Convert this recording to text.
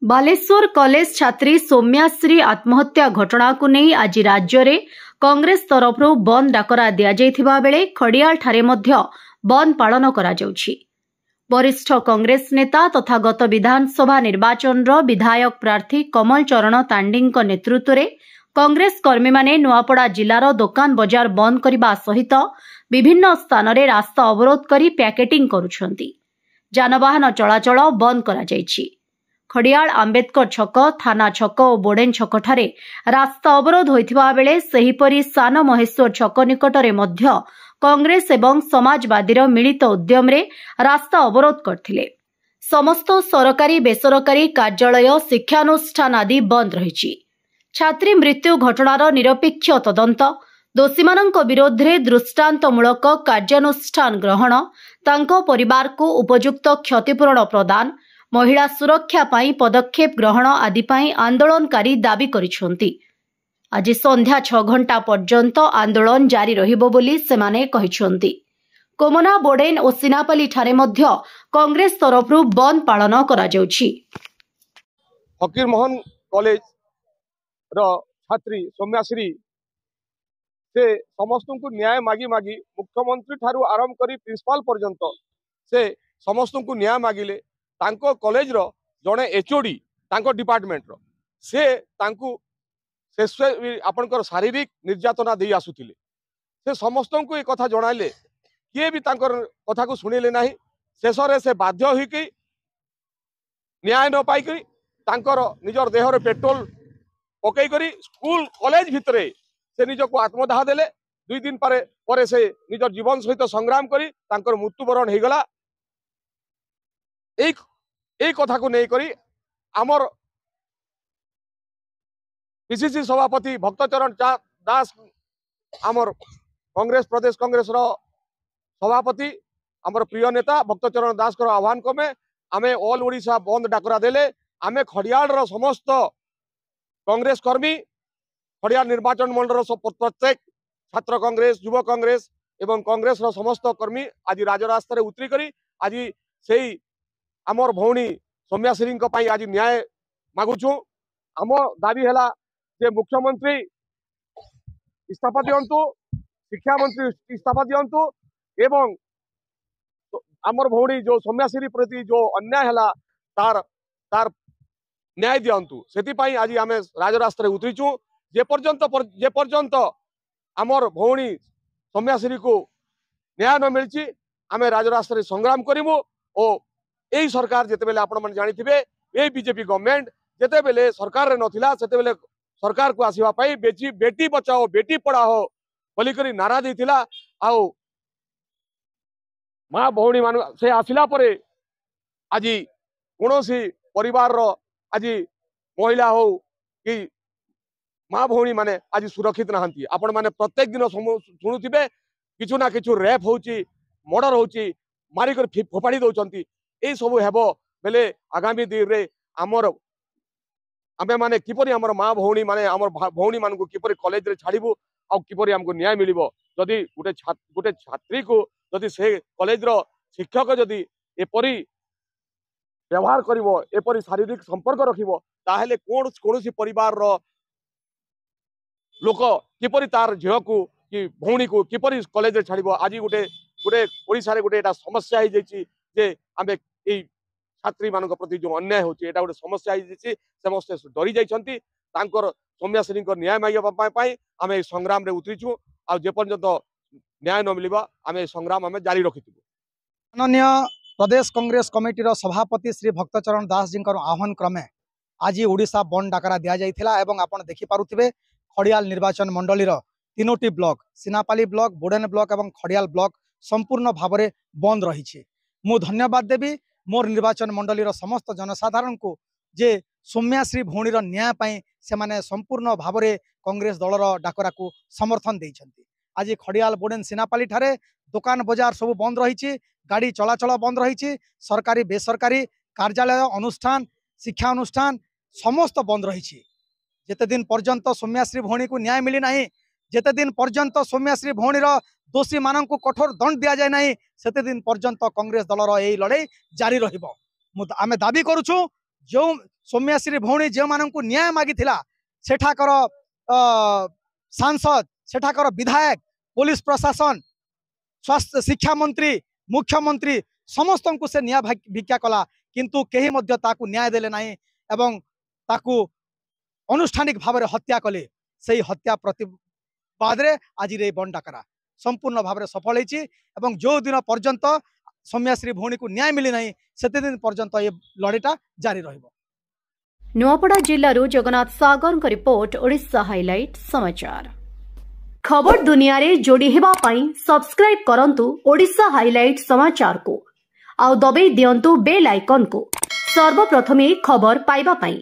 Baleshwar college छात्री सौम्याश्री आत्महत्या घटना को नहीं आज राज्य में कांग्रेस तरफ बंद डाकरा दिया बेले खड़ियाल ठारे मध्य बंद पालन करा जाउछि। वरिष्ठ कांग्रेस नेता तथा गत विधानसभा निर्वाचन विधायक प्रार्थी कमल चरण तांडी नेतृत्व में कांग्रेस कर्मी माने नुआपड़ा जिलार दोकान बजार बंद करने सहित विभिन्न स्थान में रास्ता अवरोध करी पैकेटिंग करुछंती। जानवाहन चलाचल बंद करा जाइछि। खड़ियाल आंबेडकर छक थाना छक और बोडेन छक ठारे रास्ता अवरोध होइथिबा बेले सेहिपरि सान महेश्वर छक निकटरे मध्य कांग्रेस एवं समाजवादीर मिलित उद्यम रे रास्ता अवरोध करथिले। समस्त सरकारी बेसरकारी कार्यालय शिक्षानुष्ठान आदि बंद रहिछि। छात्री मृत्यु घटनार निरपेक्ष तदंत, दोषीमानंक विरोध में दृष्टांतमूलक कार्यानुष्ठान ग्रहण, तांको परिवार को उपयुक्त क्षतिपूरण प्रदान, महिला सुरक्षा पाई पदक्षेप ग्रहण आदि पाई आंदोलनकारी दाबी करिसेंती। आज संध्या 6 घंटा पर्यंत आंदोलन जारी रहिबो बोली सेमाने कहिसेंती। कोमना बोडेन और सिनापाली ठारे मध्य कांग्रेस तरफरु बंद पालन करा जाउछि। फकीर मोहन कॉलेज रो छात्री सौम्याश्री से समस्त को न्याय मागी मागी मुख्यमंत्री ठारू आरंभ करी प्रिंसिपाल पर्यंत से समस्त को न्याय मागिले। तांको कॉलेज रो जड़े एचओडी तांको डिपार्टमेंट रो से तांको से आपनकर शारीरिक निर्यातना दे आसुथिले। से समस्त को एक कथा जणाइले, किए भी तांकर कथा को सुनिले नाही। शेष रे से बाध्य होई कि न्याय न पाई कि तांकर निजर देह रे पेट्रोल पकई करी स्कूल कॉलेज भितरे से निज को आत्मदाह देले। 2 दिन परे से निजर जीवन सहित संग्राम करी तांकर मृत्युवरण हो गला। एक कथा को नहीं करी आमर पीसीसी सभापति भक्तचरण दास आमर कांग्रेस प्रदेश कांग्रेस रो सभापति आमर प्रिय नेता भक्तचरण दास को आह्वान क्रमे आमे ऑल ओडिशा बंद डाकरा देले। आमे खड़ियाल रो समस्त कांग्रेस कर्मी, खड़ियाल निर्वाचन मंडल प्रत्येक छात्र कांग्रेस, युवा कांग्रेस एवं कांग्रेस रो समस्त कर्मी आज राजरास्ता उतरी करी आज से आमर भौणी सौम्याश्री आज न्याय मागुछु। आम दाबी है जे मुख्यमंत्री इस्तीफा दियंतु, शिक्षा मंत्री इस्तीफा दियंतु एवं आमर भौणी जो सौम्याश्री प्रति जो अन्याय है तार तार न्याय दियंतु। सेति आज आम राजरास्ता उतरीचु। जे पर्यंत आमर भौणी सौम्याश्री को न्याय न मिलची आमे राजरास्ता संग्राम करिमु। और यही सरकार जिते बेले आपण माने जानिथिबे ए बीजेपी गवर्नमेंट जिते बेले सरकार रे नथिला सेते बेले सरकार को आसीबा पई बेटी बचाओ बेटी पढ़ाओ बोली करी नारा देथिला। आउ मां भौणी मान से आसिला परे आज कोनोसी परिवार रो आज महिला हो कि मां भौणी माने आज सुरक्षित नहांती। आपण माने प्रत्येक दिन शुणुथिबे किछु ना किछु रेप होउची, मर्डर होउची, मारी कर फोपाड़ी दउचंती। ए सब हेबो बेले आगामी दिन रे आमर आमे माने किपरि आमर मां भौणी माने आमर भौणी मान को किपरि कॉलेज रे छाड़िबो आ किपरि हमको न्याय मिलिबो। जदि गुटे छात्री को जदि से कॉलेज रो शिक्षक जदि एपरि व्यवहार करिवो, एपरि शारीरिक संपर्क रखिवो, ताहेले कोनोसी परिवार रो लोक किपरि तार झियो को कि भौणी को किपरि कॉलेज रे छाड़िबो। आज गुटे ओडिशा रे गुटे एटा समस्या हो जाइछि जे आमे ए छात्री मान प्रति जो अन्याय होछि एटा गोटे समस्या हो जाइछि। समस्त डरी जाइछंती। तांकर सौम्याश्री न्याय मागिबा पई आमे संग्राम रे उतरीछु। आ जे पर्यंत न्याय न मिलिबा आमे संग्राम आमे जारी रखिथिबु। माननीय प्रदेश कांग्रेस कमिटी रो सभापति श्री भक्तचरण दास जी आह्वान क्रमे आज ओडिशा बंद डाकरा दिया जाइथिला। एवं आपण देखि पारुथिबे खड़ियाल निर्वाचन मंडली रो 3टी block Sinapali block, Boden block एवं खड़ियाल ब्लॉक संपूर्ण भाव में बंद रही। मु धन्यवाद देवी मोर निर्वाचन मंडली रो समस्त जनसाधारण को जे सौम्याश्री भौणीर न्याय पाई से माने संपूर्ण भाव में कांग्रेस दलर डाकरा को समर्थन देइछंती। आज खड़ियाल बोडेन सिनापाली ठारे दुकान बजार सब बंद रही, गाड़ी चलाचल बंद रही, सरकारी बेसरकारी कार्यालय अनुष्ठान शिक्षा अनुष्ठान समस्त बंद रही। जेते दिन पर्यंत सौम्याश्री भौणी को न्याय मिली नहीं, जेते दिन पर्यंत सौम्याश्री भौणीर दोषी मानक कठोर दंड दि जाए नहीं, सेते दिन पर्यंत कांग्रेस दलर यही लड़ाई जारी रहिबो। आमे दाबी करूछु जो सौम्याश्री भौणी जो मानू न्याय मागी सेठाकर सांसद सेठाकर विधायक पुलिस प्रशासन स्वास्थ्य शिक्षा मंत्री मुख्यमंत्री समस्त को से न्याय भिक्षा कला किंतु कहीं मध्य ताकू न्याय देले नहीं एवं ताकू अनुष्ठानिक भाव में हत्या कले से हत्या प्रतिवाद रे आज रे बंद डाकरा संपूर्ण भाव में सफल होती एवं जो दिन पर्यंत सौम्याश्री भौणी को न्याय मिली नहीं सेते दिन पर्यंत ये लड़ाईटा जारी रहिबो। नुआपड़ा जिल्लारू जगन्नाथ सागर का रिपोर्ट ओडिशा हाइलाइट समाचार। खबर दुनिया रे जोड़ी हेबा पाई सब्सक्राइब करंतु ओडिशा हाइलाइट समाचार को आउ दबे दियंतु बेल आइकन को सर्वप्रथमे खबर पाइबा पाई।